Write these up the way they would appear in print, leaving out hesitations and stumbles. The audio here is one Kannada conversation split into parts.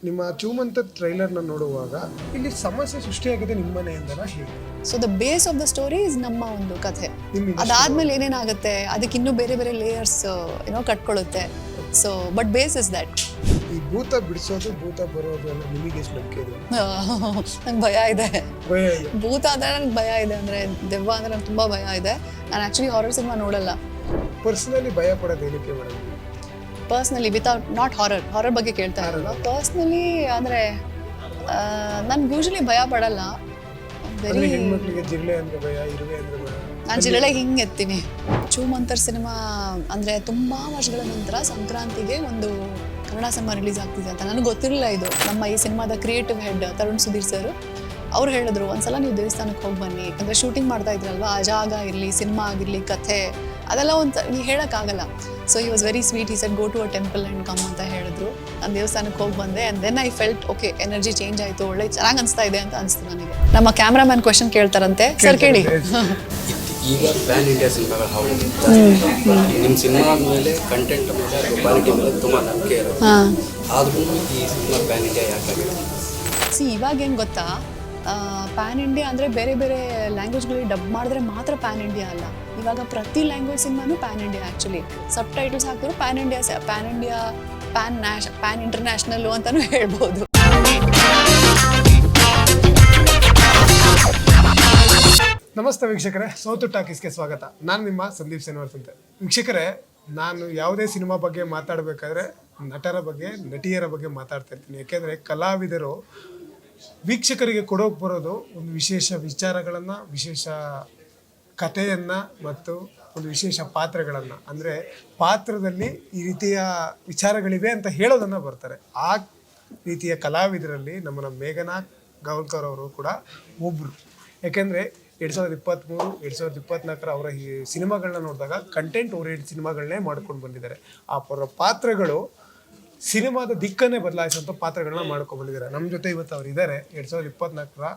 ನಿಮ್ಮ ಚೂಮಂತ ಟ್ರೈಲರ್ನ ನೋಡುವಾಗ ಇಲ್ಲಿ ಸಮಸ್ಯೆ ಸೃಷ್ಟಿಯಾಗಿದೆ ನಿಮ್ಮ ಮನೆಯಿಂದನ ಹೇಗೆ? So the base of the story is ನಮ್ಮ ಒಂದು ಕಥೆ. ನಿಮ್ಗೆ ಅದಾದ್ಮೇಲೆ ಏನೇನಾಗುತ್ತೆ ಅದಕ್ಕೆ ಇನ್ನೂ ಬೇರೆ ಬೇರೆ ಲೇಯರ್ಸ್ ಕಟ್ಕೊಳ್ಳುತ್ತೆ. So but base is that. ಈ ಭೂತ ಬಿಡಿಸೋದು ಭೂತ ಬರೋದು ಎಲ್ಲ ನಿಮಗೆ ಎಷ್ಟು ನಂಬಿಕೆ ಇದೆ? ನಂಗೆ ಭಯ ಇದೆ. ಭಯ ಇದೆ. ಭೂತ ಅಂದ್ರೆ ನಂಗೆ ಭಯ ಇದೆ, ಅಂದ್ರೆ ದೆವ್ವ ಅಂದ್ರೆ ನಂಗೆ ತುಂಬಾ ಭಯ ಇದೆ. ನಾನು ಆಕ್ಚುಲಿ ಹಾರರ್ ಸಿನಿಮಾ ನೋಡಲ್ಲ. ಪರ್ಸನಲಿ ಭಯ ಪಡೋದು ಏನಕ್ಕೆ madam? Personally without not horror ಬಗ್ಗೆ ಕೇಳ್ತಾ ಇರಲ್ಲ. ಪರ್ಸ್ನಲಿ ಅಂದ್ರೆ ನನ್ಗೆ ಯೂಶಲಿ ಭಯ ಪಡಲ್ಲ. ಅಂದ್ರೆ ಹೆಣ್ಮಕ್ಳಿಗೆ ಜಿರಳೆ ಅಂದ್ರೆ ಭಯ, ಇರುವೆ ಅಂದ್ರೆ ಭಯ. ನಾನು ಜಿರಳೆ ಹಿಂಗೆ ಎತ್ತೀನಿ. ಚೂಮಂತರ್ ಸಿನಿಮಾ ಅಂದ್ರೆ ತುಂಬಾ ವರ್ಷಗಳ ನಂತರ ಸಂಕ್ರಾಂತಿಗೆ ಒಂದು ಕನ್ನಡ ಸಿನಿಮಾ ರಿಲೀಸ್ ಆಗ್ತಿದೆ ಅಂತ ನನಗೆ ಗೊತ್ತಿರಲಿಲ್ಲ. ಇದು ನಮ್ಮ ಈ ಸಿನಿಮಾದ creative head Tarun Sudhir sir ಅವ್ರು ಹೇಳಿದ್ರು, ಒಂದ್ಸಲ ನೀವು ದೇವಸ್ಥಾನಕ್ಕೆ ಹೋಗಿ ಬನ್ನಿ, ಯಾಕಂದ್ರೆ ಶೂಟಿಂಗ್ ಮಾಡ್ತಾ ಇದ್ರಲ್ವಾ, ಆ ಜಾಗ ಇರಲಿ, ಸಿನಿಮಾ ಆಗಿರಲಿ, ಕಥೆ ಅದೆಲ್ಲ ನೀವು ಹೇಳೋಕ್ಕಾಗಲ್ಲ. So he was very sweet. He said go to a temple and come ಅಂತ ಹೇಳಿದ್ರು. ನಾನು ದೇವಸ್ಥಾನಕ್ಕೆ ಹೋಗಿ ಬಂದೆ and then I felt okay, energy change ಆಯಿತು, ಒಳ್ಳೆ ಚೆನ್ನಾಗಿ ಅನಿಸ್ತಾ ಇದೆ ಅಂತ ಅನಿಸ್ತು ನನಗೆ. ನಮ್ಮ ಕ್ಯಾಮ್ರಾಮನ್ ಕ್ವೆಶನ್ ಕೇಳ್ತಾರಂತೆ. ಸರ್ ಕೇಳಿ. ಈಗ ಪ್ಯಾನ್ ಇಂಡಿಯಾ ಸಿನಿಮಾಗಳು ಹೌದು, ನಿಮ್ಮ ಸಿನಿಮಾ ಮೇಲೆ ಕಂಟೆಂಟ್ ಮೇಲೆ ಕ್ವಾಲಿಟಿ ಮೇಲೆ ತುಂಬ ನಂಬಿಕೆ ಇರೋದು, ಆದ್ರೂ ಈ ಸಿನಿಮಾ ಪ್ಯಾನ್ ಇಂಡಿಯಾ ಯಾಕಾಗಿದೆ? ಇವಾಗ ಏನು ಗೊತ್ತಾ, ಪ್ಯಾನ್ ಇಂಡಿಯಾ ಅಂದರೆ ಬೇರೆ ಬೇರೆ ಲ್ಯಾಂಗ್ವೇಜ್ಗಳಿಗೆ ಡಬ್ ಮಾಡಿದ್ರೆ ಮಾತ್ರ ಪ್ಯಾನ್ ಇಂಡಿಯಾ ಅಲ್ಲ. ಇವಾಗ ಪ್ರತಿ ಲ್ಯಾಂಗ್ವೇಜ್ ಸಿನಿಮಾನು ಪ್ಯಾನ್ ಇಂಡಿಯಾ. ಆ್ಯಕ್ಚುಲಿ ಸಬ್ ಟೈಟಲ್ಸ್ ಹಾಕಿದ್ರು ಪ್ಯಾನ್ ಇಂಡಿಯಾ, ಪ್ಯಾನ್ ಇಂಟರ್ನ್ಯಾಷನಲ್ಲು ಅಂತಲೂ ಹೇಳ್ಬೋದು. ನಮಸ್ತೆ ವೀಕ್ಷಕರೇ, ಸೌತು ಟಾಕೀಸ್ಗೆ ಸ್ವಾಗತ. ನಾನು ನಿಮ್ಮ ಸಂದೀಪ್ ಸೇನವರ್ತ್ ಅಂತ. ವೀಕ್ಷಕರೇ, ನಾನು ಯಾವುದೇ ಸಿನಿಮಾ ಬಗ್ಗೆ ಮಾತಾಡಬೇಕಾದ್ರೆ ನಟರ ಬಗ್ಗೆ, ನಟಿಯರ ಬಗ್ಗೆ ಮಾತಾಡ್ತಾ ಇರ್ತೀನಿ. ಯಾಕೆಂದರೆ ಕಲಾವಿದರು ವೀಕ್ಷಕರಿಗೆ ಕೊಡೋಕೆ ಬರೋದು ಒಂದು ವಿಶೇಷ ವಿಚಾರಗಳನ್ನು, ವಿಶೇಷ ಕಥೆಯನ್ನು ಮತ್ತು ಒಂದು ವಿಶೇಷ ಪಾತ್ರಗಳನ್ನು, ಅಂದರೆ ಪಾತ್ರದಲ್ಲಿ ಈ ರೀತಿಯ ವಿಚಾರಗಳಿವೆ ಅಂತ ಹೇಳೋದನ್ನು ಬರ್ತಾರೆ. ಆ ರೀತಿಯ ಕಲಾವಿದರಲ್ಲಿ ನಮ್ಮ ಮೇಘನಾ ಗಾವಲ್ಕರ್ ಅವರು ಕೂಡ ಒಬ್ಬರು. ಯಾಕೆಂದರೆ 2023, 2024 ಅವರ ಈ ಸಿನಿಮಾಗಳನ್ನ ನೋಡಿದಾಗ ಕಂಟೆಂಟ್ ಓರಿಯೆಂಟೆಡ್ ಸಿನಿಮಾಗಳನ್ನೇ ಮಾಡ್ಕೊಂಡು ಬಂದಿದ್ದಾರೆ. ಆ ಪಾತ್ರಗಳು ಸಿನಿಮಾದ ದಿಕ್ಕನ್ನೇ ಬದಲಾಯಿಸುವಂಥ ಪಾತ್ರಗಳನ್ನ ಮಾಡ್ಕೊಂಡು ಬಂದಿದ್ದಾರೆ. ನಮ್ಮ ಜೊತೆ ಇವತ್ತು ಅವ್ರು ಇದ್ದಾರೆ. 2024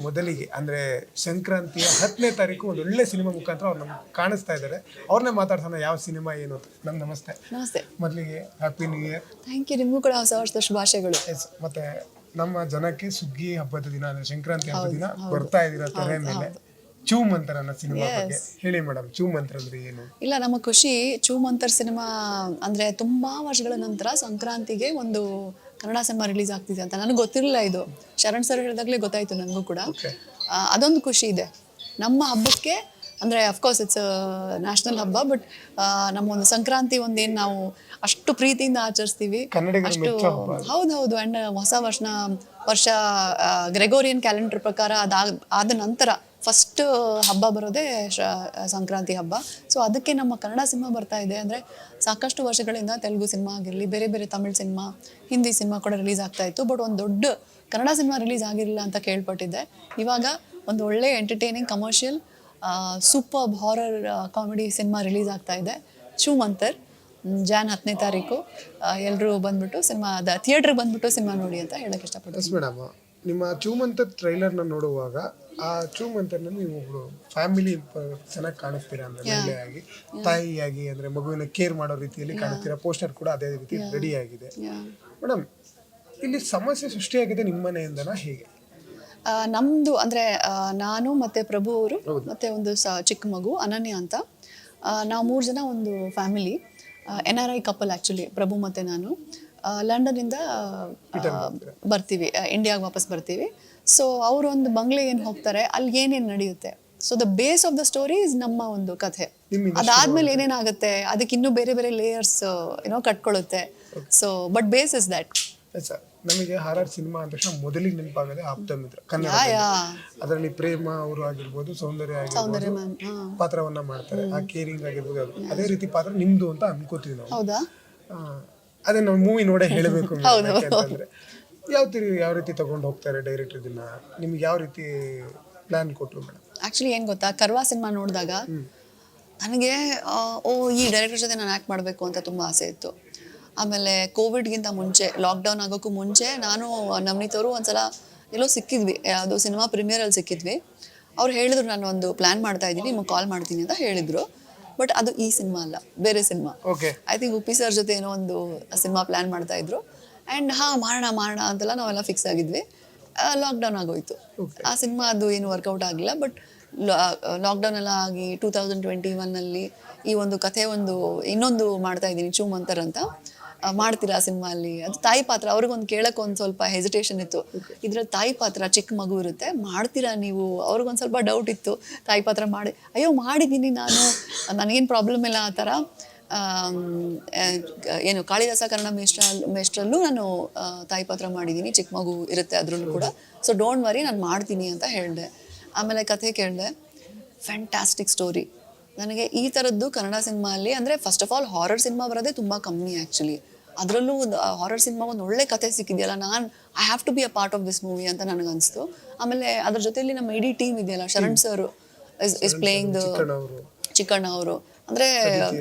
ಮೊದಲಿಗೆ ಅಂದರೆ ಸಂಕ್ರಾಂತಿಯ 10ನೇ ತಾರೀಕು ಒಂದು ಒಳ್ಳೆ ಸಿನಿಮಾ ಮುಖಾಂತರ ಅವ್ರು ನಮ್ಗೆ ಕಾಣಿಸ್ತಾ ಇದ್ದಾರೆ. ಅವ್ರನ್ನೇ ಮಾತಾಡ್ಸೋಣ, ಯಾವ ಸಿನಿಮಾ ಏನು ಅಂತ. ನಮ್ಗೆ ನಮಸ್ತೆ. ನಮಸ್ತೆ. ಮೊದಲಿಗೆ happy new year. Thank you. ನಿಮಗೂ ಕೂಡ ಹೊಸ ವರ್ಷದ ಶುಭಾಶಯಗಳು. ಎಸ್. ಮತ್ತೆ ನಮ್ಮ ಜನಕ್ಕೆ ಸುಗ್ಗಿ ಹಬ್ಬದ ದಿನ ಅಂದರೆ ಸಂಕ್ರಾಂತಿ ಹಬ್ಬದ ದಿನ ಬರ್ತಾ ಇದ್ದೀರಾ ತೆರೆ ಮೇಲೆ. ಚೂಮಂತರ ಅನ್ನೋ ಸಿನಿಮಾ ಬಗ್ಗೆ ಹೇಳಿ ಮೇಡಮ್. ಚೂಮಂತರ ಅಂದ್ರೆ ಏನು? ಇಲ್ಲ, ನಮ್ಮ ಖುಷಿ ಚೂಮಂತರ್ ಸಿನಿಮಾ ಅಂದ್ರೆ ತುಂಬಾ ವರ್ಷಗಳ ನಂತರ ಸಂಕ್ರಾಂತಿಗೆ ಒಂದು ಕನ್ನಡ ಸಿನಿಮಾ ರಿಲೀಸ್ ಆಗ್ತಿದೆ ಅಂತ ನನಗೆ ಗೊತ್ತಿರಲಿಲ್ಲ. ಇದು ಶರಣ್ ಸರ್ ಹೇಳಿದಾಗಲೇ ಗೊತ್ತಾಯ್ತು ನನಗೂ ಕೂಡ. ಅದೊಂದು ಖುಷಿ ಇದೆ ನಮ್ಮ ಹಬ್ಬಕ್ಕೆ. ಅಂದರೆ ಅಫ್ಕೋರ್ಸ್ ಇಟ್ಸ್ ನ್ಯಾಷನಲ್ ಹಬ್ಬ, ಬಟ್ ನಮ್ಮ ಒಂದು ಸಂಕ್ರಾಂತಿ ಒಂದೇನು ನಾವು ಅಷ್ಟು ಪ್ರೀತಿಯಿಂದ ಆಚರಿಸ್ತೀವಿ, ಅಷ್ಟು ಹೌದು. ಆ್ಯಂಡ್ ಹೊಸ ವರ್ಷ ಗ್ರೆಗೋರಿಯನ್ ಕ್ಯಾಲೆಂಡರ್ ಪ್ರಕಾರ ಆದ ನಂತರ ಫಸ್ಟ್ ಹಬ್ಬ ಬರೋದೇ ಸಂಕ್ರಾಂತಿ ಹಬ್ಬ. ಸೊ ಅದಕ್ಕೆ ನಮ್ಮ ಕನ್ನಡ ಸಿನಿಮಾ ಬರ್ತಾ ಇದೆ. ಅಂದರೆ ಸಾಕಷ್ಟು ವರ್ಷಗಳಿಂದ ತೆಲುಗು ಸಿನಿಮಾ ಆಗಿರಲಿ, ಬೇರೆ ಬೇರೆ ತಮಿಳ್ ಸಿನಿಮಾ, ಹಿಂದಿ ಸಿನಿಮಾ ಕೂಡ ರಿಲೀಸ್ ಆಗ್ತಾ ಇತ್ತು. ಬಟ್ ಒಂದು ದೊಡ್ಡ ಕನ್ನಡ ಸಿನಿಮಾ ರಿಲೀಸ್ ಆಗಿರಲಿಲ್ಲ ಅಂತ ಕೇಳ್ಪಟ್ಟಿದ್ದೆ. ಇವಾಗ ಒಂದು ಒಳ್ಳೆ entertaining commercial super horror comedy cinema release ಆಗ್ತಾ ಇದೆ, ಚೂಮಂತರ್. ಜಾನ್ 10ನೇ ತಾರೀಕು ಎಲ್ಲರೂ ಬಂದ್ಬಿಟ್ಟು ಥಿಯೇಟ್ರಿಗೆ ಬಂದ್ಬಿಟ್ಟು ಸಿನಿಮಾ ನೋಡಿ ಅಂತ ಹೇಳಕ್ಕೆ ಇಷ್ಟಪಡ್ತೀನಿ. ಮೇಡಮ್, ನಿಮ್ಮ ಚೂಮಂತ ಟ್ರೈಲರ್ನ ನೋಡುವಾಗ ಆ ಚೂಮಂತರ್ನಲ್ಲಿ ನೀವು ಒಬ್ರು ಫ್ಯಾಮಿಲಿ ಚೆನ್ನಾಗಿ ಕಾಣಿಸ್ತೀರಾ. ಅಂದ್ರೆ ಮಹಿಳೆಯಾಗಿ, ತಾಯಿಯಾಗಿ, ಅಂದ್ರೆ ಮಗುವಿನ ಕೇರ್ ಮಾಡೋ ರೀತಿಯಲ್ಲಿ ಕಾಣಿಸ್ತೀರಾ. ಪೋಸ್ಟರ್ ಕೂಡ ಅದೇ ರೀತಿ ರೆಡಿ ಆಗಿದೆ. ಮೇಡಮ್, ಇಲ್ಲಿ ಸಮಸ್ಯೆ ಸೃಷ್ಟಿಯಾಗಿದೆ ನಿಮ್ಮ ಮನೆಯಿಂದನ ಹೇಗೆ? ನಮ್ಮದು ಅಂದರೆ ನಾನು ಮತ್ತು ಪ್ರಭು ಅವರು ಮತ್ತು ಒಂದು ಚಿಕ್ಕ ಮಗು ಅನನ್ಯ ಅಂತ, ನಾವು 3 ಜನ ಒಂದು ಫ್ಯಾಮಿಲಿ. NRI ಕಪಲ್ ಆ್ಯಕ್ಚುಲಿ, ಪ್ರಭು ಮತ್ತು ನಾನು. ಲಂಡನ್ನಿಂದ ಬರ್ತೀವಿ, ಇಂಡಿಯಾಗೆ ವಾಪಸ್ ಬರ್ತೀವಿ. ಸೊ ಅವರು ಒಂದು ಬಂಗ್ಲೆಗೆ ಏನು ಹೋಗ್ತಾರೆ, ಅಲ್ಲಿ ಏನೇನು ನಡೆಯುತ್ತೆ. So the base of the story is ನಮ್ಮ ಒಂದು ಕಥೆ. ಅದಾದ್ಮೇಲೆ ಏನೇನಾಗುತ್ತೆ ಅದಕ್ಕೆ ಇನ್ನೂ ಬೇರೆ ಬೇರೆ ಲೇಯರ್ಸ್ ಕಟ್ಕೊಳ್ಳುತ್ತೆ. So but base is that. ನಮಗೆ ಹಾರರ್ ಸಿನಿಮಾ ಅಂದ ತಕ್ಷಣ ಮೊದಲಿಗೆ ನೆನಪಾಗದೆ ಆಪ್ತಮಿತ್ರ ಕನ್ನಡ. ಅದರಲ್ಲಿ ಪ್ರೇಮ ಅವರು ಆಗಿರ್ಬೋದು, ಸೌಂದರ್ಯ ಆಗಿರ್ಬೋದು, ಪಾತ್ರವನ್ನ ಮಾಡ್ತಾರೆ. ಆ ಕೇರಿಂಗ್ ಆಗಿರ್ಬೋದು, ಅದೇ ರೀತಿ ಪಾತ್ರ ನಿಮ್ದು ಅಂತ ಅನ್ಕೋತೀವಿ ನಾವು. ಹೌದಾ? ಅದೇ ನಾವು ಮೂವಿ ನೋಡೇ ಹೇಳಬೇಕು. ಯಾಕಂತಂದ್ರೆ ಯಾವ ರೀತಿ ತಗೊಂಡು ಹೋಗ್ತಾರೆ ಡೈರೆಕ್ಟರ್ ಇದನ್ನ, ನಿಮ್ಗೆ ಯಾವ ರೀತಿ ಪ್ಲಾನ್ ಕೊಟ್ಟರು ಮೇಡಮ್? ಆ್ಯಕ್ಚುಲಿ ಏನು ಗೊತ್ತಾ, ಕರ್ವಾ ಸಿನಿಮಾ ನೋಡಿದಾಗ ನನಗೆ ಈ ಡೈರೆಕ್ಟರ್ ಜೊತೆ ನಾನು ಆ್ಯಕ್ಟ್ ಮಾಡಬೇಕು ಅಂತ ತುಂಬ ಆಸೆ ಇತ್ತು. ಆಮೇಲೆ ಕೋವಿಡ್ಗಿಂತ ಮುಂಚೆ, ಲಾಕ್ಡೌನ್ ಆಗೋಕ್ಕೂ ಮುಂಚೆ ನಾನು ನವನೀತ್ ಅವರು ಒಂದ್ಸಲ ಎಲ್ಲೋ ಸಿಕ್ಕಿದ್ವಿ, ಅದು ಸಿನಿಮಾ ಪ್ರೀಮಿಯರಲ್ಲಿ ಸಿಕ್ಕಿದ್ವಿ. ಅವ್ರು ಹೇಳಿದ್ರು, ನಾನು ಒಂದು ಪ್ಲ್ಯಾನ್ ಮಾಡ್ತಾ ಇದ್ದೀನಿ, ನಿಮಗೆ ಕಾಲ್ ಮಾಡ್ತೀನಿ ಅಂತ ಹೇಳಿದರು. ಬಟ್ ಅದು ಈ ಸಿನಿಮಾ ಅಲ್ಲ, ಬೇರೆ cinema. I think Uppi sir ಜೊತೆ ಏನೋ ಒಂದು ಸಿನಿಮಾ ಪ್ಲ್ಯಾನ್ ಮಾಡ್ತಾ ಇದ್ರು. ಆ್ಯಂಡ್ ಮಾಡೋಣ ಅಂತೆಲ್ಲ ನಾವೆಲ್ಲ ಫಿಕ್ಸ್ ಆಗಿದ್ವಿ. ಲಾಕ್ಡೌನ್ ಆಗೋಯ್ತು. ಆ ಸಿನಿಮಾ ಅದು ಏನು ವರ್ಕೌಟ್ ಆಗಿಲ್ಲ. ಬಟ್ ಲಾಕ್ಡೌನ್ ಎಲ್ಲ ಆಗಿ 2021 ಈ ಒಂದು ಕಥೆ ಇನ್ನೊಂದು ಮಾಡ್ತಾ ಇದ್ದೀನಿ, ಚೂ ಮಂತರ್ ಅಂತ. ಮಾಡ್ತೀರಾ ಸಿನಿಮಾ ಅಲ್ಲಿ? ಅದು ತಾಯಿ ಪಾತ್ರ. ಅವ್ರಿಗೊಂದು ಕೇಳಕ್ಕೆ ಒಂದು ಸ್ವಲ್ಪ ಹೆಸಿಟೇಷನ್ ಇತ್ತು. ಇದ್ರಲ್ಲಿ ತಾಯಿ ಪಾತ್ರ, ಚಿಕ್ಕ ಮಗು ಇರುತ್ತೆ, ಮಾಡ್ತೀರಾ ನೀವು? ಅವ್ರಿಗೊಂದು ಸ್ವಲ್ಪ ಡೌಟ್ ಇತ್ತು. ತಾಯಿ ಪಾತ್ರ ಅಯ್ಯೋ ಮಾಡಿದ್ದೀನಿ ನಾನು, ನನಗೇನು ಪ್ರಾಬ್ಲಮ್ ಇಲ್ಲ ಆ ಥರ. ಏನು ಕಾಳಿದಾಸ ಕನ್ನಡ ಮೇಷ್ಟ್ರಲ್ಲೂ ನಾನು ತಾಯಿ ಪಾತ್ರ ಮಾಡಿದ್ದೀನಿ, ಚಿಕ್ಕ ಮಗು ಇರುತ್ತೆ ಅದರಲ್ಲೂ ಕೂಡ. ಸೊ ಡೋಂಟ್ ವರಿ, ನಾನು ಮಾಡ್ತೀನಿ ಅಂತ ಹೇಳಿದೆ. ಆಮೇಲೆ ಕಥೆ ಕೇಳಿದೆ. Fantastic story. ನನಗೆ ಈ ಥರದ್ದು ಕನ್ನಡ ಸಿನಿಮಾ ಅಲ್ಲಿ, ಅಂದರೆ first of all horror cinema ಬರೋದೇ ತುಂಬ ಕಮ್ಮಿ ಆ್ಯಕ್ಚುಲಿ. ಅದರಲ್ಲೂ ಒಂದು ಹಾರರ್ ಸಿನಿಮಾ ಒಂದು ಒಳ್ಳೆ ಕಥೆ ಸಿಕ್ಕಿದೆಯಲ್ಲ, I have to be a part of this movie ಅಂತ ನನಗನ್ನಿಸ್ತು. ಆಮೇಲೆ ಅದ್ರ ಜೊತೆಯಲ್ಲಿ ನಮ್ಮ ಇಡೀ ಟೀಮ್ ಇದೆಯಲ್ಲ, Sharan sir is playing Chikkanna ಅವರು. ಅಂದರೆ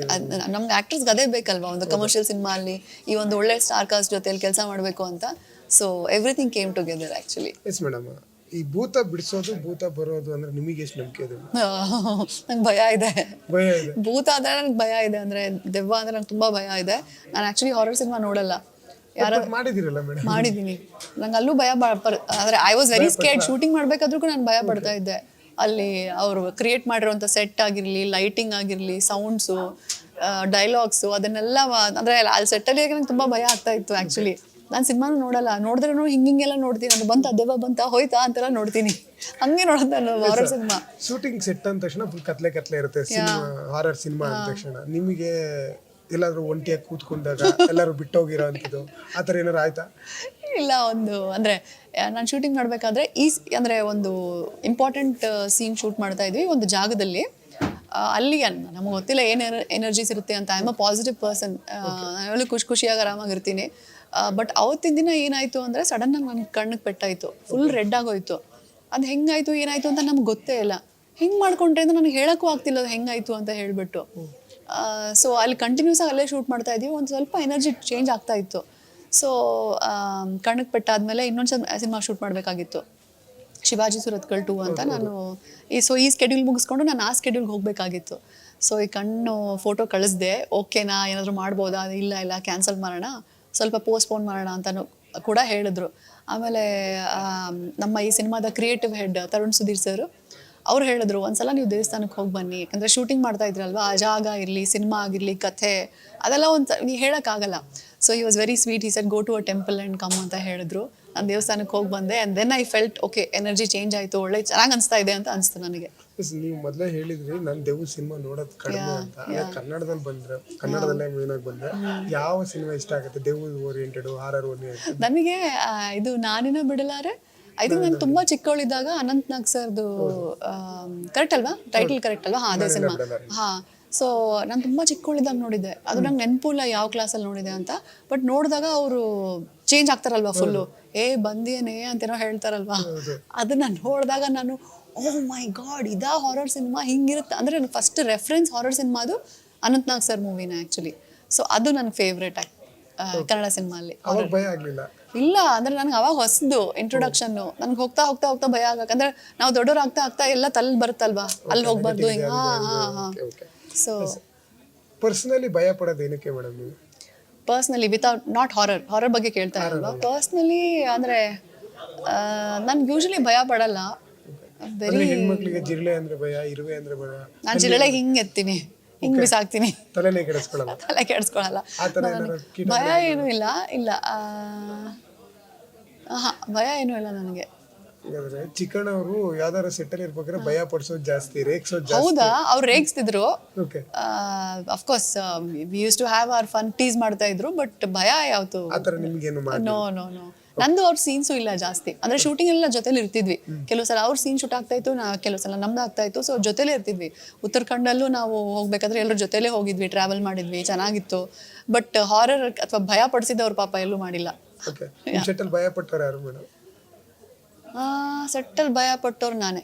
ನಮ್ಗೆ ಆ್ಯಕ್ಟರ್ಸ್ಗೆ ಅದೇ ಬೇಕಲ್ವಾ, ಒಂದು ಕಮರ್ಷಿಯಲ್ ಸಿನಿಮಾ ಅಲ್ಲಿ ಈ ಒಂದು ಒಳ್ಳೆ ಸ್ಟಾರ್ ಕಾಸ್ಟ್ ಜೊತೆಲಿ ಕೆಲಸ ಮಾಡಬೇಕು ಅಂತ. So everything came together actually. Yes madam, ಈ ಭೂತ ಬಿಡಿಸೋದು, ಭೂತ ಬರೋದು ಅಂದ್ರೆ ನಿಮಗೆ ಎಷ್ಟು ನಂಬಿಕೆ ಇದೆ? ನಂಗೆ ಭಯ ಇದೆ. ಭಯ ಇದೆ? ಭೂತ ಅಂದ್ರೆ ನನಗೆ ಭಯ ಇದೆ, ಅಂದರೆ ದೆವ್ವ ಅಂದ್ರೆ ನಂಗೆ ತುಂಬ ಭಯ ಇದೆ. ನಾನು ಆ್ಯಕ್ಚುಲಿ ಹಾರರ್ ಸಿನಿಮಾ ನೋಡಲ್ಲ. ಮಾಡಿದಿರಲ್ಲ ಮೇಡಮ್? ಮಾಡಿದ್ದೀನಿ. ನಂಗೆ ಅಲ್ಲೂ ಭಯ ಅಂದರೆ I was very scared. Shooting ಮಾಡಬೇಕಾದ್ರೂ ನಾನು ಭಯ ಪಡ್ತಾ ಇದ್ದೆ. ಅಲ್ಲಿ ಅವರು ಕ್ರಿಯೇಟ್ ಮಾಡಿರೋಂಥ ಸೆಟ್ ಆಗಿರಲಿ, ಲೈಟಿಂಗ್ ಆಗಿರಲಿ, ಸೌಂಡ್ಸು, ಡೈಲಾಗ್ಸು, ಅದನ್ನೆಲ್ಲ ಅಂದರೆ ಅಲ್ಲಿ ಸೆಟ್ಟಲ್ಲಿ ನಂಗೆ ತುಂಬ ಭಯ ಆಗ್ತಾ ಇತ್ತು ಆ್ಯಕ್ಚುಲಿ. ನಾನು ಸಿನಿಮಾನು ನೋಡಲ್ಲ. ನೋಡಿದ್ರೂ ಹಿಂಗೆಲ್ಲ ನೋಡ್ತೀನಿ. ಅದು ಬಂತ ದೆವ್ವ ಬಂತ ಹೋಯ್ತಾ ಅಂತೆಲ್ಲ ನೋಡ್ತೀನಿ. ಹಂಗೆ ನೋಡೋದು ನಾನು ಹಾರರ್ ಸಿನಿಮಾ. ಶೂಟಿಂಗ್ ಸೆಟ್ ಅಂದ ತಕ್ಷಣ ಫುಲ್ ಕತ್ಲೆ ಇರುತ್ತೆ. ಸಿನಿಮಾ, ಹಾರರ್ ಸಿನಿಮಾ ಅಂದ ತಕ್ಷಣ ನಿಮಗೆ ಎಲ್ಲಾದ್ರೂ ಒಂಟಿಯಾಗಿ ಕೂತ್ಕೊಂಡಾಗ ಎಲ್ಲರೂ ಬಿಟ್ಟೋಗಿರೋ ಅಂಥದ್ದು ಆ ಥರ ಏನಾರು ಆಯ್ತಾ? ಇಲ್ಲ, ಅಂದರೆ ನಾನು ಶೂಟಿಂಗ್ ಮಾಡಬೇಕಾದ್ರೆ ಅಂದರೆ ಒಂದು ಇಂಪಾರ್ಟೆಂಟ್ ಸೀನ್ ಶೂಟ್ ಮಾಡ್ತಾ ಇದ್ವಿ ಒಂದು ಜಾಗದಲ್ಲಿ. ಅಲ್ಲಿ ನಮಗೆ ಗೊತ್ತಿಲ್ಲ ಏನು ಎನರ್ಜೀಸ್ ಇರುತ್ತೆ ಅಂತ. I am a positive person. ನಾನು ಖುಷಿಯಾಗಿ ಆರಾಮಾಗಿರ್ತೀನಿ. ಬಟ್ ಅವತ್ತಿನ ದಿನ ಏನಾಯಿತು ಅಂದರೆ ಸಡನ್ನಾಗಿ ನನ್ನ ಕಣ್ಣಿಗೆ ಪೆಟ್ಟಾಯಿತು. ಫುಲ್ ರೆಡ್ ಆಗೋಯ್ತು. ಅದು ಹೆಂಗಾಯಿತು ಏನಾಯಿತು ಅಂತ ನಮ್ಗೆ ಗೊತ್ತೇ ಇಲ್ಲ. ಹಿಂಗೆ ಮಾಡ್ಕೊಂಡ್ರೆ ಅಂತ ನನಗೆ ಹೇಳೋಕ್ಕೂ ಆಗ್ತಿಲ್ಲ ಅದು ಹೆಂಗಾಯಿತು ಅಂತ ಹೇಳಿಬಿಟ್ಟು. ಸೊ ಅಲ್ಲಿ ಕಂಟಿನ್ಯೂಸ್ ಆಗಿ ಅಲ್ಲೇ ಶೂಟ್ ಮಾಡ್ತಾ ಇದ್ವಿ. ಒಂದು ಸ್ವಲ್ಪ ಎನರ್ಜಿ ಚೇಂಜ್ ಆಗ್ತಾ ಇತ್ತು. ಸೊ ಕಣ್ಣಿಗೆ ಪೆಟ್ಟಾದ್ಮೇಲೆ ಇನ್ನೊಂದು ಸಿನಿಮಾ ಶೂಟ್ ಮಾಡಬೇಕಾಗಿತ್ತು, ಶಿವಾಜಿ ಸುರತ್ಕಲ್ 2 ಅಂತ. ನಾನು ಈ ಸ್ಕೆಡ್ಯೂಲ್ ಮುಗಿಸ್ಕೊಂಡು ನಾನು ಆ ಸ್ಕೆಡ್ಯೂಲ್ಗೆ ಹೋಗಬೇಕಾಗಿತ್ತು. ಸೊ ಈ ಕಣ್ಣು ಫೋಟೋ ಕಳಿಸ್ದೆ. ಓಕೆನಾ, ಏನಾದರೂ ಮಾಡ್ಬೋದಾ? ಇಲ್ಲ ಕ್ಯಾನ್ಸಲ್ ಮಾಡೋಣ, ಸ್ವಲ್ಪ ಪೋಸ್ಟ್ಪೋನ್ ಮಾಡೋಣ ಅಂತಲೂ ಕೂಡ ಹೇಳಿದ್ರು. ಆಮೇಲೆ ನಮ್ಮ ಈ ಸಿನಿಮಾದ creative head Tarun Sudhir sir ಅವ್ರು ಹೇಳಿದ್ರು, ಒಂದ್ಸಲ ನೀವು ದೇವಸ್ಥಾನಕ್ಕೆ ಹೋಗಿ ಬನ್ನಿ. ಯಾಕಂದರೆ ಶೂಟಿಂಗ್ ಮಾಡ್ತಾ ಇದ್ರಲ್ವ, ಆ ಜಾಗ ಇರಲಿ, ಸಿನಿಮಾ ಆಗಿರಲಿ, ಕಥೆ ಅದೆಲ್ಲ ನೀವು ಹೇಳೋಕ್ಕಾಗಲ್ಲ. So he was very sweet. He said go to a temple and come ಅಂತ ಹೇಳಿದ್ರು. ನಾನು ದೇವಸ್ಥಾನಕ್ಕೆ ಹೋಗಿ ಬಂದೆ. And then I felt okay, energy change ಆಯಿತು, ಒಳ್ಳೆ ಚೆನ್ನಾಗಿ ಅನಿಸ್ತಾ ಇದೆ ಅಂತ ಅನಿಸ್ತು ನನಗೆ. ನೀವು ಮೊದಲೇ ಹೇಳಿದ್ರಿ ನಾನು ದೆವ್ವ ಸಿನಿಮಾ ನೋಡೋದು ಕಡಿಮೆ ಅಂತ. ಕನ್ನಡದಲ್ಲೇ ಮೇನಾಗಿ ಬಂದ್ರೆ ಯಾವ ಸಿನಿಮಾ ಇಷ್ಟ ಆಗುತ್ತೆ? ದೆವ್ವ ಓರಿಯೆಂಟೆಡ್, ಹಾರರ್ ಓರಿಯೆಂಟೆಡ್? ನನಗೆ ಇದು ನಾನಿನ ಬಿಡಲಾರೆ. ಐ ಥಿಂಕ್ ನಾನು ತುಂಬ ಚಿಕ್ಕವಳಿದ್ದಾಗ ಅನಂತ್ ನಾಗ್ ಸರ್ದು, ಕರೆಕ್ಟ್ ಅಲ್ವಾ ಟೈಟಲ್? ಕರೆಕ್ಟ್ ಅಲ್ವಾ? ಅದೇ ಸಿನಿಮಾ. ಸೊ ನಾನು ತುಂಬ ಚಿಕ್ಕವಳಿದ್ದಾಗ ನೋಡಿದ್ದೆ. ಅದು ನಂಗೆ ನೆನಪು ಇಲ್ಲ ಯಾವ ಕ್ಲಾಸಲ್ಲಿ ನೋಡಿದೆ ಅಂತ. ಬಟ್ ನೋಡಿದಾಗ ಅವರು ಚೇಂಜ್ ಆಗ್ತಾರಲ್ವಾ ಫುಲ್ಲು, ಬಂದೇನೆ ಅಂತೇನೋ ಹೇಳ್ತಾರಲ್ವಾ. ಅದನ್ನ ನೋಡಿದಾಗ ನಾನು ಓಹ್ ಮೈ ಗಾಡ್, ಇದಾ ಹಾರರ್ ಸಿನಿಮಾ, ಹಿಂಗಿರುತ್ತೆ ಅಂದರೆ ನನ್ನ ಫಸ್ಟ್ ರೆಫರೆನ್ಸ್ ಹಾರರ್ ಸಿನಿಮಾ ಅದು ಅನಂತ್ ನಾಗ್ ಸರ್ ಮೂವಿನ ಆ್ಯಕ್ಚುಲಿ. ಸೊ ಅದು ನನ್ನ ಫೇವ್ರೇಟ್ ಕನ್ನಡ ಸಿನಿಮಾ ಅಲ್ಲಿ. ಭಯ ಆಗಲಿಲ್ಲ? ಇಲ್ಲ, ಅಂದರೆ ನನಗೆ ಅವಾಗ ಹೊಸದು ಇಂಟ್ರೊಡಕ್ಷನ್ನು. ನನಗೆ ಹೋಗ್ತಾ ಹೋಗ್ತಾ ಹೋಗ್ತಾ ಭಯ ಆಗಕ್ಕೆ, ನಾವು ದೊಡ್ಡವ್ರು ಆಗ್ತಾ ಎಲ್ಲ ತಲೆ ಬರುತ್ತಲ್ವಾ, ಅಲ್ಲಿ ಹೋಗ್ಬಾರ್ದು ಹಿಂಗೆ. ಸೊ ಪರ್ಸನಲಿ ಭಯ ಪಡೋದು ಏನಕ್ಕೆ ಮೇಡಮ್ ನೀವು? ಪರ್ಸ್ನಲಿ ವಿತೌಟ್ ನಾಟ್ ಹಾರರ್ ಬಗ್ಗೆ ಕೇಳ್ತಾ ಇರಲ್ವಾ? ಪರ್ಸ್ನಲಿ ಅಂದರೆ ನನ್ಗೆ ಯೂಶಲಿ ಭಯ ಪಡಲ್ಲ. ಹೆಣ್ಮಕ್ಳಿಗೆ ಜಿರಳೆ ಅಂದ್ರೆ ಭಯ, ಇರುವೆ ಅಂದ್ರೆ ಭಯ. ನಾನು ಜಿರಳೆ ಹಿಂಗೆ ಎತ್ತೀನಿ, ಹಿಂಗೆ ಬಿಸಾಕ್ತೀನಿ, ತಲೆ ಕೆಡಿಸ್ಕೊಳ್ಳಲ್ಲ. ಭಯ ಏನೂ ಇಲ್ಲ. ಭಯ ಏನೂ ಇಲ್ಲ ನನಗೆ. ಚಿಕನ್ ಅವರು ಯಾವ್ದಾರ ಸೆಟ್ಟಲ್ಲಿ ಇರ್ಬೇಕಾದ್ರೆ ಭಯ ಪಡಿಸೋದು ಜಾಸ್ತಿ, ರೇಗ್ಸೋದು ಜಾಸ್ತಿ. ಹೌದಾ? ಅವ್ರು ರೇಗ್ಸ್ತಿದ್ರು. Of course we use to have our fun, tease ಮಾಡ್ತಾ ಇದ್ರು. ಬಟ್ ಭಯ ಯಾವತ್ತು ನೋ. ನಂದು ಅವ್ರ ಸೀನ್ಸು ಇಲ್ಲ ಜಾಸ್ತಿ. ಅಂದ್ರೆ ಶೂಟಿಂಗ್ ಎಲ್ಲ ಜೊತೆಲಿ ಇರ್ತಿದ್ವಿ. ಕೆಲವು ಸಲ ಅವ್ರ ಸೀನ್ ಶೂಟ್ ಆಗ್ತಾ ಇತ್ತು, ಕೆಲವು ಸಲ ನಮ್ದು ಆಗ್ತಾ ಇತ್ತು. ಸೊ ಜೊತೆಲೇ ಇರ್ತಿದ್ವಿ. ಉತ್ತರಾಖಂಡಲ್ಲೂ ನಾವು ಹೋಗ್ಬೇಕಾದ್ರೆ ಎಲ್ಲರೂ ಜೊತೆಲೇ ಹೋಗಿದ್ವಿ, ಟ್ರಾವೆಲ್ ಮಾಡಿದ್ವಿ, ಚೆನ್ನಾಗಿತ್ತು. ಬಟ್ ಹಾರರ್ ಅಥವಾ ಭಯ ಪಡಿಸಿದವ್ರು ಪಾಪ ಎಲ್ಲೂ ಮಾಡಿಲ್ಲ. ಭಯ ಪಟ್ಟವ್ರು ಯಾರು ಮೇಡಮ್? ಸೆಟ್ಟಲ್ಲಿ ಭಯ ಪಟ್ಟವ್ರು ನಾನೇ.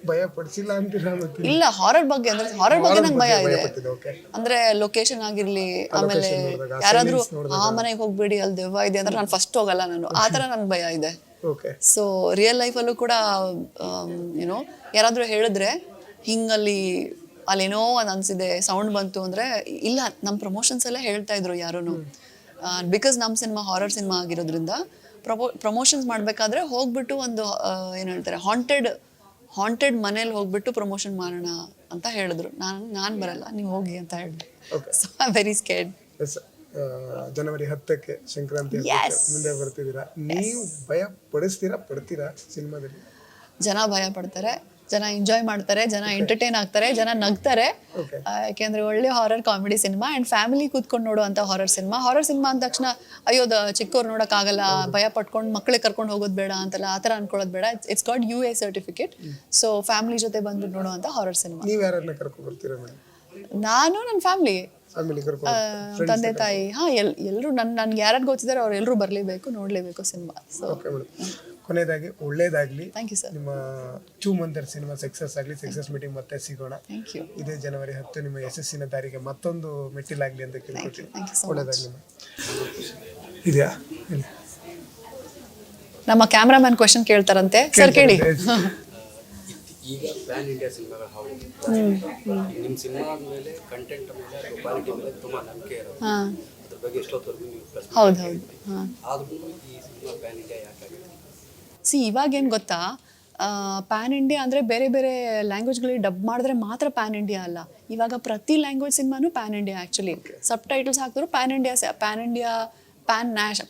ಭಯ ಪಡಿಸಿಲ್ಲ ಅಂತೀರಾ? ಇಲ್ಲ, ಹಾರರ್ ಬಗ್ಗೆ ನಂಗೆ ಭಯ ಇದೆ. ಅಂದ್ರೆ ಲೊಕೇಶನ್ ಆಗಿರ್ಲಿ, ಆಮೇಲೆ ಯಾರಾದ್ರೂ ಆ ಮನೆಗೆ ಹೋಗ್ಬೇಡಿ ಅಲ್ಲಿ ದೆವ್ವ ಇದೆ ಅಂದ್ರೆ ನಾನು ಫಸ್ಟ್ ಹೋಗಲ್ಲ. ನಾನು ಆ ಥರ ನನ್ಗೆ ಭಯ ಇದೆ. ಸೊ ರಿಯಲ್ ಲೈಫಲ್ಲೂ ಕೂಡ ಏನೋ ಯಾರಾದ್ರೂ ಹೇಳಿದ್ರೆ ಅಲ್ಲೇನೋ ಒಂದು ಅನ್ಸಿದೆ, ಸೌಂಡ್ ಬಂತು ಅಂದ್ರೆ, ಇಲ್ಲ ನಮ್ಮ ಪ್ರಮೋಷನ್ಸ್ ಎಲ್ಲ ಹೇಳ್ತಾ ಇದ್ರು ಯಾರೂ, ಬಿಕಾಸ್ ನಮ್ಮ ಸಿನಿಮಾ ಹಾರರ್ ಸಿನಿಮಾ ಆಗಿರೋದ್ರಿಂದ ಪ್ರಮೋಷನ್ಸ್ ಮಾಡಬೇಕಾದ್ರೆ ಹೋಗ್ಬಿಟ್ಟು ಒಂದು ಏನು ಹೇಳ್ತಾರೆ ಹಾಂಟೆಡ್ ಮನೇಲಿ ಹೋಗ್ಬಿಟ್ಟು ಪ್ರಮೋಷನ್ ಮಾಡೋಣ ಅಂತ ಹೇಳಿದ್ರು. ನಾನು ಬರಲ್ಲ, ನೀವು ಹೋಗಿ ಅಂತ ಹೇಳಿದ್ರು. So I very scared. ಜನವರಿ 10ಕ್ಕೆ ಸಂಕ್ರಾಂತಿ ಹಬ್ಬಕ್ಕೆ ಮುಂದೆ ಬರ್ತಿದ್ದೀರಾ. ನೀವು ಭಯ ಪಡ್ತೀರಾ ಸಿನಿಮಾದಲ್ಲಿ? ಜನ ಭಯ ಪಡ್ತಾರೆ, ಜನ ಎಂಜಾಯ್ ಮಾಡ್ತಾರೆ, ಜನ ಎಂಟರ್ಟೈನ್ ಆಗ್ತಾರೆ, ಜನ ನಗ್ತಾರೆ. ಯಾಕೆಂದ್ರೆ ಒಳ್ಳೆ horror comedy cinema and family ಕೂತ್ಕೊಂಡು ನೋಡುವಂತ ಹಾರರ್ ಸಿನಿಮಾ ಅಂದ ತಕ್ಷಣ ಅಯ್ಯೋ ಚಿಕ್ಕವ್ರು ನೋಡೋಕ್ಕಾಗಲ್ಲ, ಭಯ ಪಟ್ಕೊಂಡು ಮಕ್ಕಳಿಗೆ ಕರ್ಕೊಂಡು ಹೋಗೋದು ಬೇಡ ಅಂತೆಲ್ಲ ಆ ಥರ ಅನ್ಕೊಳ್ಳೋದು ಬೇಡ. It's got UA certificate. So family ಜೊತೆ ಬಂದು ನೋಡುವಂತ ಹಾರರ್ ಸಿನಿಮಾ. ನೀವು ಯಾರನ್ನ ಕರ್ಕೊಂಡು ಬರ್ತೀರಾ ಮೇಡಮ್? ನಾನು ನನ್ನ ಫ್ಯಾಮಿಲಿ ಕರ್ಕೊಂಡು, ತಂದೆ ತಾಯಿ, ಎಲ್ಲರೂ ನನ್ಗೆ ಯಾರು ಗೊತ್ತಿದ್ದಾರೆ ಅವ್ರು ಎಲ್ಲರೂ ಬರಲೇಬೇಕು, ನೋಡಲೇಬೇಕು ಸಿನಿಮಾ. ಸೊ ಓಕೆ ಮೇಡಮ್, ಕೊನೆಯದಾಗಿ ಒಳ್ಳೇದಾಗ್ಲಿ. Thank you sir. ನಿಮ್ಮ ಚೂ ಮಂತರ್ ಸಿನಿಮಾ ಸಕ್ಸಸ್ ಆಗಲಿ. ಸಕ್ಸಸ್ ಮೀಟಿಂಗ್ ಮತ್ತೆ ಸಿಗೋಣ. Thank you. ಇದೇ ಜನವರಿ 10 ನಿಮ್ಮ ಯಶಸ್ಸಿನ ದಾರಿಗೆ ಮತ್ತೊಂದು ಮೆಟ್ಟಿಲಾಗ್ಲಿ ಅಂತ ಕೇಳ್ಕೊಳ್ತೀನಿ. ಒಳ್ಳೇದಾಗ್ಲಿ. ಇದೆಯಾ? ನಮ್ಮ ಕ್ಯಾಮ್ರಾಮನ್ ಕ್ವೆಶನ್ ಕೇಳ್ತಾರಂತೆ. ಸರ್ ಕೇಳಿ. ಈಗ ಪ್ಯಾನ್ ಇಂಡಿಯಾ ಸಿನಿಮಾಗಳು ಹೌದು, ನಿಮ್ಮ ಸಿನಿಮಾ ಮೇಲೆ ಕಂಟೆಂಟ್ ಮೇಲೆ ಕ್ವಾಲಿಟಿ ಮೇಲೆ ತುಂಬಾ ನಂಬಿಕೆ ಇರೋದು. ಅದ್ರ ಬಗ್ಗೆ ಎಷ್ಟೊತ್ತವರೆಗೂ ನೀವು ಪ್ರಶ್ನೆ ಹೌದು. ಆದ್ರೂ ಈ ಸಿನಿಮಾ ಪ್ಯಾನ್ ಇಂಡಿಯಾ ಯಾಕಾಗಿದೆ? ಇವಾಗೇನು ಗೊತ್ತಾ, ಪ್ಯಾನ್ ಇಂಡಿಯಾ ಅಂದರೆ ಬೇರೆ ಬೇರೆ ಲ್ಯಾಂಗ್ವೇಜ್ಗಳಿಗೆ ಡಬ್ ಮಾಡಿದ್ರೆ ಮಾತ್ರ ಪ್ಯಾನ್ ಇಂಡಿಯಾ ಅಲ್ಲ. ಇವಾಗ ಪ್ರತಿ ಲ್ಯಾಂಗ್ವೇಜ್ ಸಿನಿಮಾನು ಪ್ಯಾನ್ ಇಂಡಿಯಾ. ಆ್ಯಕ್ಚುಲಿ ಸಬ್ ಟೈಟಲ್ಸ್ ಹಾಕಿದ್ರು ಪ್ಯಾನ್ ಇಂಡಿಯಾ,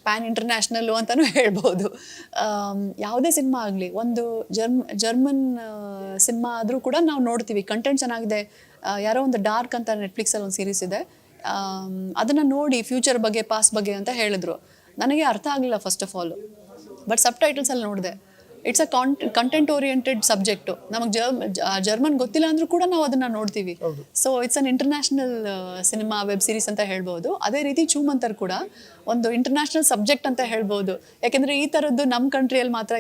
ಪ್ಯಾನ್ ಇಂಟರ್ನ್ಯಾಷನಲ್ಲು ಅಂತಲೂ ಹೇಳ್ಬೋದು. ಯಾವುದೇ ಸಿನಿಮಾ ಆಗಲಿ, ಒಂದು ಜರ್ಮನ್ ಸಿನಿಮಾ ಆದರೂ ಕೂಡ ನಾವು ನೋಡ್ತೀವಿ, ಕಂಟೆಂಟ್ ಚೆನ್ನಾಗಿದೆ. ಯಾರೋ ಒಂದು ಡಾರ್ಕ್ ಅಂತ ನೆಟ್ಫ್ಲಿಕ್ಸಲ್ಲಿ ಒಂದು ಸೀರೀಸ್ ಇದೆ, ಅದನ್ನು ನೋಡಿ ಫ್ಯೂಚರ್ ಬಗ್ಗೆ ಪಾಸ್ಟ್ ಬಗ್ಗೆ ಅಂತ ಹೇಳಿದ್ರು. ನನಗೆ ಅರ್ಥ ಆಗಲಿಲ್ಲ first of all, but sub ಟೈಟಲ್ಸಲ್ಲಿ ನೋಡಿದೆ. It's a content oriented subject. ನಮಗೆ ಜರ್ಮನ್ ಗೊತ್ತಿಲ್ಲ ಅಂದರೂ ಕೂಡ ನಾವು ಅದನ್ನು ನೋಡ್ತೀವಿ. So it's an international cinema web series ಅಂತ ಹೇಳ್ಬೋದು. ಅದೇ ರೀತಿ ಚೂ ಮಂತರ್ ಕೂಡ ಒಂದು ಇಂಟರ್ನ್ಯಾಷನಲ್ ಸಬ್ಜೆಕ್ಟ್ ಅಂತ ಹೇಳ್ಬೋದು. ಯಾಕೆಂದರೆ ಈ ಥರದ್ದು ನಮ್ಮ ಕಂಟ್ರಿಯಲ್ಲಿ ಮಾತ್ರ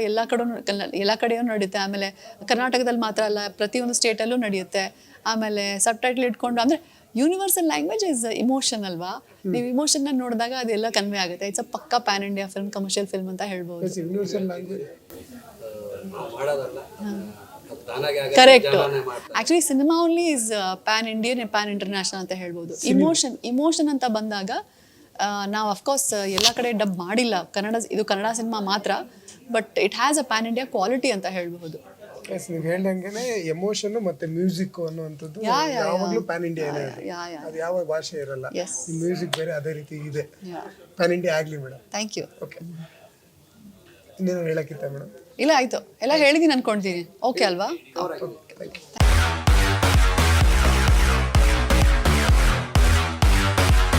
ಎಲ್ಲ ಕಡೆಯೂ ನಡೆಯುತ್ತೆ. ಆಮೇಲೆ ಕರ್ನಾಟಕದಲ್ಲಿ ಮಾತ್ರ ಅಲ್ಲ, ಪ್ರತಿಯೊಂದು ಸ್ಟೇಟಲ್ಲೂ ನಡೆಯುತ್ತೆ. ಆಮೇಲೆ ಸಬ್ ಟೈಟಲ್ ಇಟ್ಕೊಂಡು, ಅಂದರೆ ಯೂನಿವರ್ಸಲ್ ಲ್ಯಾಂಗ್ವೇಜ್ ಇಸ್ ಇಮೋಷನ್ ಅಲ್ವಾ. ನೀವು ಇಮೋಷನ್ನ ನೋಡಿದಾಗ ಅದೆಲ್ಲ ಕನ್ವೆ ಆಗುತ್ತೆ. ಇಟ್ಸ್ ಅ ಪಕ್ಕಾ PAN India film, commercial film ಅಂತ ಹೇಳ್ಬೋದು. Correct. Actually cinema only is PAN Indian, PAN international ಅಂತ ಹೇಳ್ಬೋದು. ಇಮೋಷನ್ ಅಂತ ಬಂದಾಗ ನಾವು ಅಫ್ಕೋರ್ಸ್ ಎಲ್ಲ ಕಡೆ ಡಬ್ ಮಾಡಿಲ್ಲ. ಇದು ಕನ್ನಡ ಸಿನಿಮಾ ಮಾತ್ರ, but it has a pan India quality ಅಂತ ಹೇಳ್ಬಹುದು. ನೀವು ಹೇಳ್ದಂಗೆ ಎಮೋಷನ್ ಮತ್ತೆ ಮ್ಯೂಸಿಕ್ ಅನ್ನುವಂಥದ್ದು ಯಾವಾಗಲೂ ಪ್ಯಾನ್ ಇಂಡಿಯಾ. ಅದು ಯಾವ ಭಾಷೆ ಇರಲ್ಲ, ಮ್ಯೂಸಿಕ್ ಬೇರೆ, ಅದೇ ರೀತಿ ಇದೆ. ಪ್ಯಾನ್ ಇಂಡಿಯಾ ಆಗಲಿ ಮೇಡಮ್. Thank you. ಓಕೆ, ಇನ್ನೇನು ಹೇಳಕ್ಕಿತ್ತ ಮೇಡಮ್? ಇಲ್ಲ, ಆಯ್ತು, ಎಲ್ಲ ಹೇಳಿದೀನಿ ಅನ್ಕೊಂತೀನಿ. ಓಕೆ ಅಲ್ವಾ? Thank you.